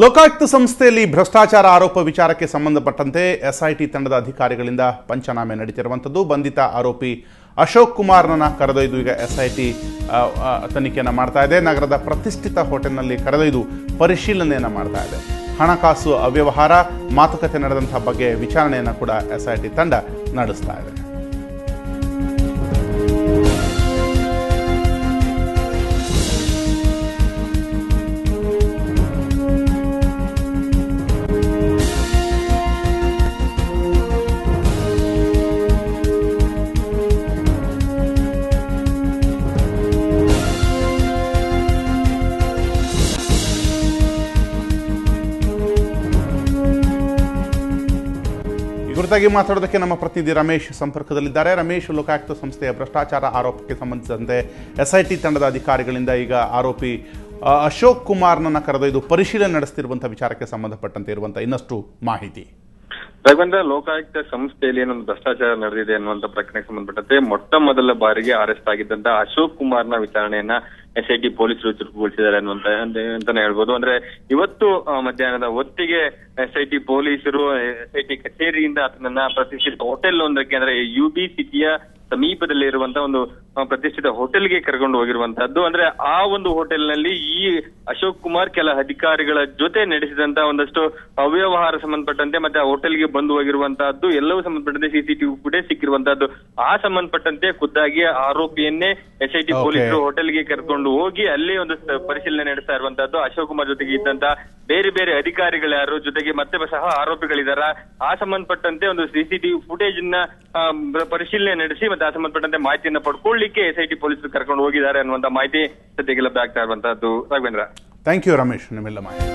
ಲೋಕಾಯುಕ್ತ ಸಂಸ್ಥೆಯಲ್ಲಿ ಭ್ರಷ್ಟಾಚಾರ ಆರೋಪ ವಿಚಾರಕ್ಕೆ ಸಂಬಂಧಪಟ್ಟಂತೆ ಎಸ್ಐಟಿ ತಂಡದ ಅಧಿಕಾರಿಗಳಿಂದ ಪಂಚನಾಮೆ ನಡೆಯುತ್ತಿರುವಂಥದ್ದು. ಬಂಧಿತ ಆರೋಪಿ ಅಶೋಕ್ ಕುಮಾರ್ನ ಕರೆದೊಯ್ದು ಈಗ ಎಸ್ಐಟಿ ತನಿಖೆಯನ್ನು ಮಾಡ್ತಾ ಇದೆ. ನಗರದ ಪ್ರತಿಷ್ಠಿತ ಹೋಟೆಲ್ನಲ್ಲಿ ಕರೆದೊಯ್ದು ಪರಿಶೀಲನೆಯನ್ನು ಮಾಡ್ತಾ ಇದೆ. ಹಣಕಾಸು ಅವ್ಯವಹಾರ ಮಾತುಕತೆ ನಡೆದಂತಹ ಬಗ್ಗೆ ವಿಚಾರಣೆಯನ್ನು ಕೂಡ ಎಸ್ಐಟಿ ತಂಡ ನಡೆಸ್ತಾ ಇದೆ. ಕುರಿತಾಗಿ ಮಾತಾಡೋದಕ್ಕೆ ನಮ್ಮ ಪ್ರತಿನಿಧಿ ರಮೇಶ್ ಸಂಪರ್ಕದಲ್ಲಿದ್ದಾರೆ. ರಮೇಶ್, ಲೋಕಾಯುಕ್ತ ಸಂಸ್ಥೆಯ ಭ್ರಷ್ಟಾಚಾರ ಆರೋಪಕ್ಕೆ ಸಂಬಂಧಿಸಿದಂತೆ ಎಸ್ಐಟಿ ತಂಡದ ಅಧಿಕಾರಿಗಳಿಂದ ಈಗ ಆರೋಪಿ ಅಶೋಕ್ ಕುಮಾರ್ನ ಕರೆದೊಯ್ದು ಪರಿಶೀಲನೆ ನಡೆಸುತ್ತಿರುವಂತಹ ವಿಚಾರಕ್ಕೆ ಸಂಬಂಧಪಟ್ಟಂತೆ ಇರುವಂತಹ ಇನ್ನಷ್ಟು ಮಾಹಿತಿ. ರಾಘವೇಂದ್ರ, ಲೋಕಾಯುಕ್ತ ಸಂಸ್ಥೆಯಲ್ಲಿ ಏನೊಂದು ಭ್ರಷ್ಟಾಚಾರ ನಡೆದಿದೆ ಅನ್ನುವಂತ ಪ್ರಕರಣಕ್ಕೆ ಸಂಬಂಧಪಟ್ಟಂತೆ ಮೊಟ್ಟ ಮೊದಲ ಬಾರಿಗೆ ಅರೆಸ್ಟ್ ಆಗಿದ್ದಂತ ಅಶೋಕ್ ಕುಮಾರ್ನ ವಿಚಾರಣೆಯನ್ನ ಎಸ್ಐಟಿ ಪೊಲೀಸರು ಚುರುಕುಗೊಳಿಸಿದ್ದಾರೆ ಅಂತಾನೆ ಹೇಳ್ಬೋದು. ಅಂದ್ರೆ ಇವತ್ತು ಮಧ್ಯಾಹ್ನದ ಹೊತ್ತಿಗೆ ಎಸ್ಐಟಿ ಪೊಲೀಸರು ಎಸ್ಐಟಿ ಕಚೇರಿಯಿಂದ ಆತನನ್ನ ಪ್ರತಿಷ್ಠಿತ ಹೋಟೆಲ್ ಒಂದಕ್ಕೆ, ಅಂದ್ರೆ UB ಸಿಟಿಯ ಸಮೀಪದಲ್ಲಿ ಇರುವಂತಹ ಒಂದು ಪ್ರತಿಷ್ಠಿತ ಹೋಟೆಲ್ಗೆ ಕರ್ಕೊಂಡು ಹೋಗಿರುವಂತಹದ್ದು. ಅಂದ್ರೆ ಆ ಒಂದು ಹೋಟೆಲ್ ನಲ್ಲಿ ಈ ಅಶೋಕ್ ಕುಮಾರ್ ಕೆಲ ಅಧಿಕಾರಿಗಳ ಜೊತೆ ನಡೆಸಿದಂತ ಒಂದಷ್ಟು ಅವ್ಯವಹಾರ ಸಂಬಂಧಪಟ್ಟಂತೆ ಮತ್ತೆ ಆ ಹೋಟೆಲ್ಗೆ ಬಂದು ಹೋಗಿರುವಂತಹದ್ದು ಎಲ್ಲವೂ ಸಂಬಂಧಪಟ್ಟಂತೆ CCTV ಫುಟೇಜ್ ಸಿಕ್ಕಿರುವಂತಹದ್ದು. ಆ ಸಂಬಂಧಪಟ್ಟಂತೆ ಖುದ್ದಾಗಿ ಆರೋಪಿಯನ್ನೇ ಎಸ್ಐಟಿ ಪೊಲೀಸರು ಹೋಟೆಲ್ಗೆ ಕರ್ಕೊಂಡು ಹೋಗಿ ಅಲ್ಲಿ ಒಂದು ಪರಿಶೀಲನೆ ನಡೆಸ್ತಾ ಇರುವಂತಹದ್ದು. ಅಶೋಕ್ ಕುಮಾರ್ ಜೊತೆಗೆ ಇದ್ದಂತ ಬೇರೆ ಬೇರೆ ಅಧಿಕಾರಿಗಳು ಯಾರು, ಜೊತೆಗೆ ಮತ್ತೆ ಸಹ ಆರೋಪಿಗಳಿದಾರ, ಆ ಸಂಬಂಧಪಟ್ಟಂತೆ ಒಂದು CCTV ಫುಟೇಜ್ ನ ಪರಿಶೀಲನೆ ನಡೆಸಿ ಮತ್ತೆ ಆ ಸಂಬಂಧಪಟ್ಟಂತೆ ಮಾಹಿತಿಯನ್ನ ಪಡ್ಕೊಳ್ಳಿಕ್ಕೆ ಎಸ್ಐಟಿ ಪೊಲೀಸರು ಕರ್ಕೊಂಡು ಹೋಗಿದ್ದಾರೆ ಅನ್ನುವಂತ ಮಾಹಿತಿ ಸದ್ಯಕ್ಕೆ ಲಭ್ಯ ಆಗ್ತಾ ಇರುವಂತಹದ್ದು. ರಾಘವೇಂದ್ರ, ಥ್ಯಾಂಕ್ ಯು ರಮೇಶ್, ನಿಮ್ಮೆಲ್ಲ ಮಾಹಿತಿ.